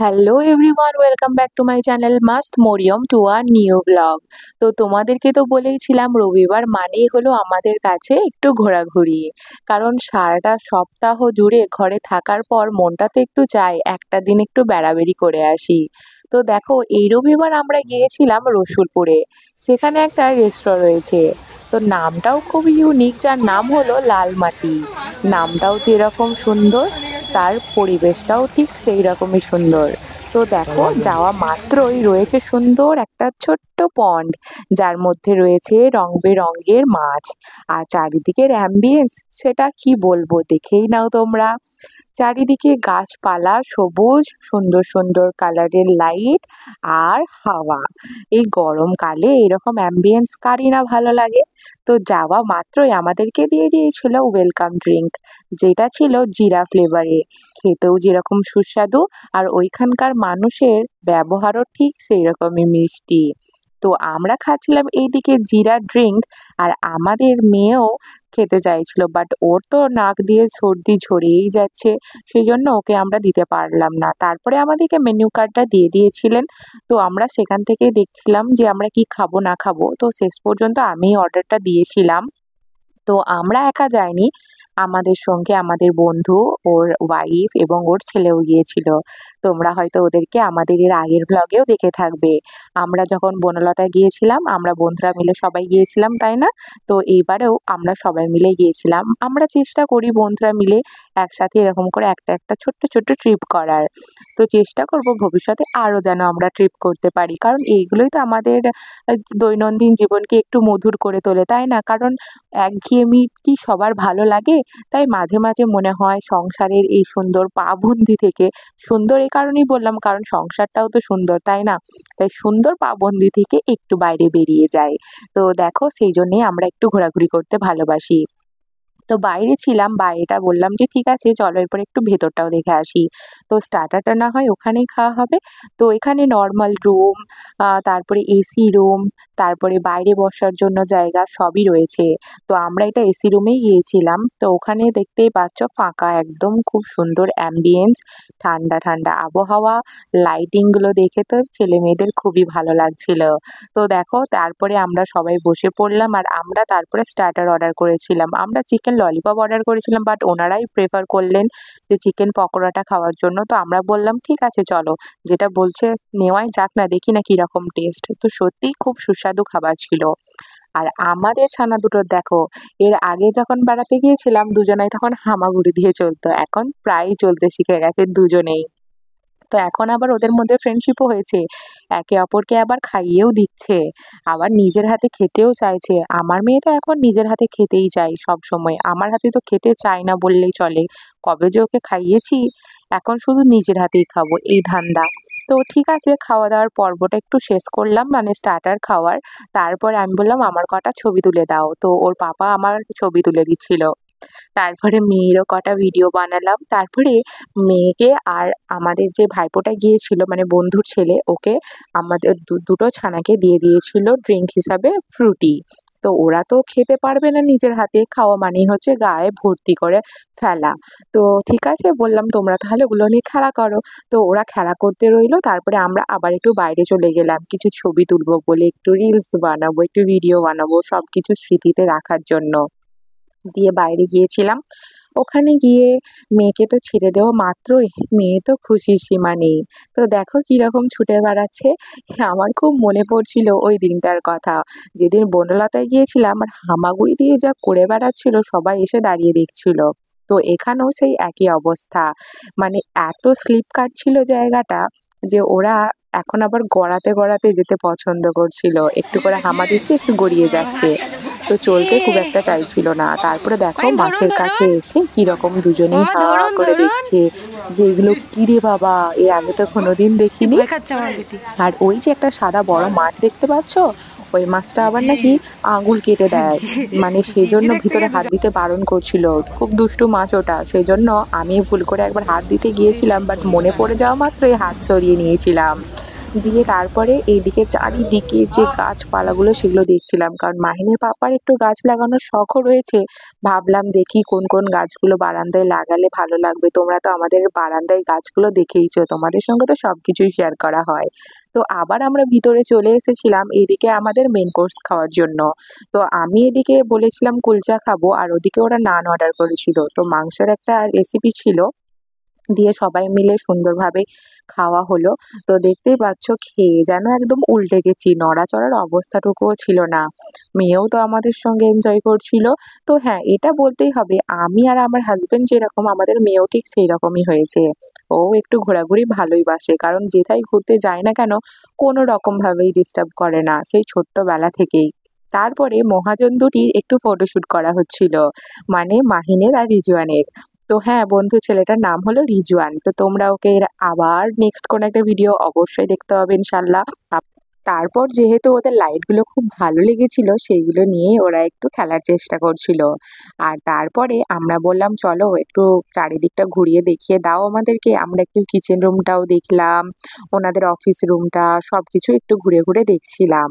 Hello everyone, welcome back to my channel Mast Mariyam to a new blog. তো তোমাদেরকে তো বলেইছিলাম রবিবার মানেই হলো আমাদের কাছে একটু ঘোরাঘুরি। কারণ সারাটা সপ্তাহ জুড়ে ঘরে থাকার পর মনটা তো একটু চায় একটা দিন একটু বেড়াবেড়ি করে আসি। তো দেখো, এই রবিবার আমরা গিয়েছিলাম রসুলপুরে। সেখানে একটা রেস্টুরেন্ট রয়েছে। তো নামটাও খুব ইউনিক, যার নাম হলো লালমাটি। নামটাও যেরকম সুন্দর, তার পরিবেশটাও ঠিক সেই রকমই সুন্দর। তো দেখো, যাওয়া মাত্রই রয়েছে সুন্দর একটা ছোট্ট পন্ড, যার মধ্যে রয়েছে রং বেরঙের মাছ। আর চারিদিকের অ্যাম্বিয়েন্স সেটা কি বলবো, দেখেই নাও তোমরা। চারিদিকে গাছপালা, সবুজ, সুন্দর সুন্দর কালারের লাইট আর হাওয়া। এই গরমকালে এরকম অ্যাম্বিয়েন্স কারই না ভালো লাগে। তো যাওয়া মাত্রই আমাদেরকে দিয়ে দিয়েছিল ওয়েলকাম ড্রিঙ্ক, যেটা ছিল জিরা ফ্লেভারে। খেতেও যেরকম সুস্বাদু, আর ওইখানকার মানুষের ব্যবহারও ঠিক সেই রকমই মিষ্টি। তো আমরা খাচ্ছিলাম এইদিকে জিরা ড্রিঙ্ক, আর আমাদের মেয়েও খেতে চাইছিল, বাট ওর তো নাক দিয়ে সর্দি ঝরেই যাচ্ছে, সেই জন্য ওকে আমরা দিতে পারলাম না। তারপরে আমাদেরকে মেনু কার্ডটা দিয়ে দিয়েছিলেন। তো আমরা সেখান থেকে দেখছিলাম যে আমরা কি খাবো না খাবো। তো শেষ পর্যন্ত আমি অর্ডারটা দিয়েছিলাম। তো আমরা একা যাইনি, আমাদের সঙ্গে আমাদের বন্ধু, ওর ওয়াইফ এবং ওর ছেলেও গিয়েছিল। তোমরা হয়তো ওদেরকে আমাদের এর আগের ভ্লগেও দেখে থাকবে। আমরা যখন বনলতা গিয়েছিলাম, আমরা বন্ধুরা মিলে সবাই গিয়েছিলাম, তাই না? তো এইবারেও আমরা সবাই মিলে গিয়েছিলাম। আমরা চেষ্টা করি বন্ধুরা মিলে একসাথে এরকম করে একটা একটা ছোট্ট ছোট্ট ট্রিপ করার। তো চেষ্টা করব ভবিষ্যতে আরও যেন আমরা ট্রিপ করতে পারি, কারণ এইগুলোই তো আমাদের দৈনন্দিন জীবনকে একটু মধুর করে তোলে, তাই না? কারণ একঘেয়েমি কি সবার ভালো লাগে? তাই মাঝে মাঝে মনে হয় সংসারের এই সুন্দর পাবন্দি থেকে, সুন্দর এই কারণেই বললাম কারণ সংসারটাও তো সুন্দর, তাই না? তাই সুন্দর পাবন্দি থেকে একটু বাইরে বেরিয়ে যাই। তো দেখো, সেই জন্যেই আমরা একটু ঘোরাঘুরি করতে ভালোবাসি। তো বাইরে ছিলাম, বাইরেটা বললাম যে ঠিক আছে চলো এরপর একটু ভেতরটাও দেখে আসি। তো স্টার্টারটা না হয় ওখানেই খাওয়া হবে। তো এখানে নর্মাল রুম, তারপরে এসি রুম, তারপরে বাইরে বসার জন্য জায়গা সবই রয়েছে। তো আমরা এটা এসি রুমেই গিয়েছিলাম। তো ওখানে দেখতেই পাচ্ছ ফাঁকা একদম, খুব সুন্দর অ্যাম্বিয়েন্স, ঠান্ডা ঠান্ডা আবহাওয়া। লাইটিংগুলো দেখে তো ছেলে মেয়েদের খুবই ভালো লাগছিল। তো দেখো, তারপরে আমরা সবাই বসে পড়লাম, আর আমরা তারপরে স্টার্টার অর্ডার করেছিলাম। আমরা চিকেন ললিপপ অর্ডার করেছিলাম, বাট ওনারাই প্রেফার করলেন যে চিকেন পকোড়াটা খাওয়ার জন্য। তো আমরা বললাম ঠিক আছে চলো, যেটা বলছে নেওয়াই যাক না, দেখি না কিরকম টেস্ট। তো সত্যিই খুব সুস্বাদু খাবার ছিল। আর আমাদের ছানা দুটো দেখো, এর আগে যখন বেড়াতে গিয়েছিলাম দুজনাই তখন হামাগুড়ি দিয়ে চলতো, এখন প্রায়ই চলতে শিখে গেছে দুজনেই। তো এখন আবার ওদের মধ্যে ফ্রেন্ডশিপও হয়েছে, একে অপরকে আবার খাইয়েও দিচ্ছে, আবার নিজের হাতে খেতেও চাইছে। আমার মেয়ে তো এখন নিজের হাতে খেতেই চায় সব সময়, আমার হাতে তো খেতে চায় না বললেই চলে। কবে যে ওকে খাইয়েছি, এখন শুধু নিজের হাতেই খাবো এই ধান্দা। তো ঠিক আছে, খাওয়া দাওয়ার পর্বটা একটু শেষ করলাম, মানে স্টার্টার খাওয়ার। তারপরে আমি বললাম আমার কটা ছবি তুলে দাও, তো ওর পাপা আমার ছবি তুলে দিচ্ছিল। তারপরে মেয়েরও কটা ভিডিও বানালাম। তারপরে মেয়েকে আর আমাদের যে ভাইপোটা গিয়েছিল, মানে বন্ধুর ছেলে, ওকে আমাদের দুটো ছানাকে দিয়ে দিয়েছিল ড্রিঙ্ক হিসাবে ফ্রুটি। তো ওরা তো খেতে পারবে না নিজের হাতে, খাওয়া মানেই হচ্ছে গায়ে ভর্তি করে ফেলা। তো ঠিক আছে বললাম তোমরা তাহলে ওগুলো নিয়ে খেলা করো। তো ওরা খেলা করতে রইলো। তারপরে আমরা আবার একটু বাইরে চলে গেলাম কিছু ছবি তুলবো বলে, একটু রিলস বানাবো, একটু ভিডিও বানাবো, সব কিছু স্মৃতিতে রাখার জন্য। দিয়ে বাইরে গিয়েছিলাম। ওখানে গিয়ে মেয়েকে তো ছেড়ে দেওয়া মাত্রই মেয়ে তো খুশির সীমা নেই। তো দেখো কিরকম ছুটে বেড়াচ্ছে। আমার খুব মনে পড়ছিল ওই দিনটার কথা, যেদিন বনলতায় গিয়েছিলাম আর হামাগুড়ি দিয়ে যা করে বেড়াচ্ছিল, সবাই এসে দাঁড়িয়ে দেখছিল। তো এখানেও সেই একই অবস্থা, মানে এত স্লিপ কাটছিল জায়গাটা যে ওরা এখন আবার গড়াতে গড়াতে যেতে পছন্দ করছিল, একটু করে হামা দিচ্ছে, একটু গড়িয়ে যাচ্ছে। তো চলতে খুব একটা চাইছিল না। তারপরে দেখো মাছের কাছে এসে কিরকম দুজনেই হা করে দেখছে যে এগুলো কি রে বাবা, এর আগে তো কোনোদিন দেখিনি। আর ওই যে একটা সাদা বড় মাছ দেখতে পাচ্ছ, ওই মাছটা আবার নাকি আঙুল কেটে দেয়, মানে সেজন্য ভিতরে হাত দিতে বারণ করছিল। খুব দুষ্টু মাছ ওটা, সেজন্য আমি ভুল করে একবার হাত দিতে গিয়েছিলাম, বাট মনে পড়ে যাওয়া মাত্রই হাত সরিয়ে নিয়েছিলাম। দিয়ে তারপরে এইদিকে চারিদিকে যে গাছপালাগুলো সেগুলো দেখছিলাম, কারণ মাহিনের পাপার একটু গাছ লাগানোর শখও রয়েছে। ভাবলাম দেখি কোন কোন গাছগুলো বারান্দায় লাগালে ভালো লাগবে। তোমরা তো আমাদের বারান্দায় গাছগুলো দেখেইছো, তোমাদের সঙ্গে তো সবকিছুই শেয়ার করা হয়। তো আবার আমরা ভিতরে চলে এসেছিলাম এদিকে আমাদের মেন কোর্স খাওয়ার জন্য। তো আমি এদিকে বলেছিলাম কুলচা খাবো, আর ওদিকে ওরা নান অর্ডার করেছিল। তো মাংসের একটা রেসিপি ছিল, দিয়ে সবাই মিলে সুন্দরভাবে খাওয়া হলো। তো দেখতেই পাচ্ছ খেয়ে যেন একদম উল্টে গেছি, নড়াচড়ার অবস্থাটুকুও ছিল না। মেয়েও তো আমাদের সঙ্গে এনজয় করছিল। তো হ্যাঁ, এটা বলতেই হবে আমি আর আমার হাসব্যান্ড যেরকম, আমাদের মেয়েও ঠিক সেই রকমই হয়েছে। ও একটু ঘোরাঘুরি ভালোই বাসে, কারণ যেথায় ঘুরতে যায় না কেন কোনো রকমভাবেই ডিস্টার্ব করে না, সেই ছোট্টবেলা থেকেই। তারপরে মহাজন দুটির একটু ফটোশুট করা হচ্ছিল, মানে মাহিনের আর রিজওয়ানের। তো হ্যাঁ বন্ধু, ছেলেটার নাম হলো রিজওয়ান। তো তোমরা ওকে এর আবার নেক্সট কোনো একটা ভিডিও অবশ্যই দেখতে হবে ইনশাল্লাহ। তারপর যেহেতু ওদের লাইটগুলো খুব ভালো লেগেছিল, সেইগুলো নিয়ে ওরা একটু খেলার চেষ্টা করছিল। আর তারপরে আমরা বললাম চলো একটু চারিদিকটা ঘুরিয়ে দেখিয়ে দাও আমাদেরকে। আমরা একটু কিচেন রুমটাও দেখলাম, ওনাদের অফিস রুমটা, সবকিছু একটু ঘুরে ঘুরে দেখছিলাম।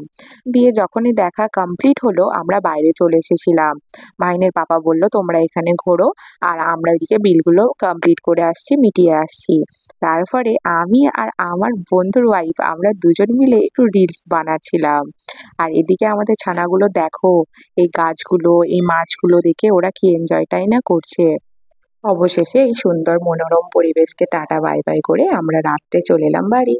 দিয়ে যখনই দেখা কমপ্লিট হলো আমরা বাইরে চলে এসেছিলাম। মাহিনের পাপা বলল তোমরা এখানে ঘোরো, আর আমরা এদিকে বিলগুলো কমপ্লিট করে আসছি, মিটিয়ে আসছি। তারপরে আমি আর আমার বন্ধুর ওয়াইফ আমরা দুজন মিলে একটু রিলস বানাচ্ছিলাম। আর এদিকে আমাদের ছানাগুলো দেখো, এই গাছগুলো, এই মাছগুলো দেখে ওরা কি এনজয়টাই না করছে। অবশেষে এই সুন্দর মনোরম পরিবেশকে টাটা বাই বাই করে আমরা রাত্রে চলে এলাম বাড়ি।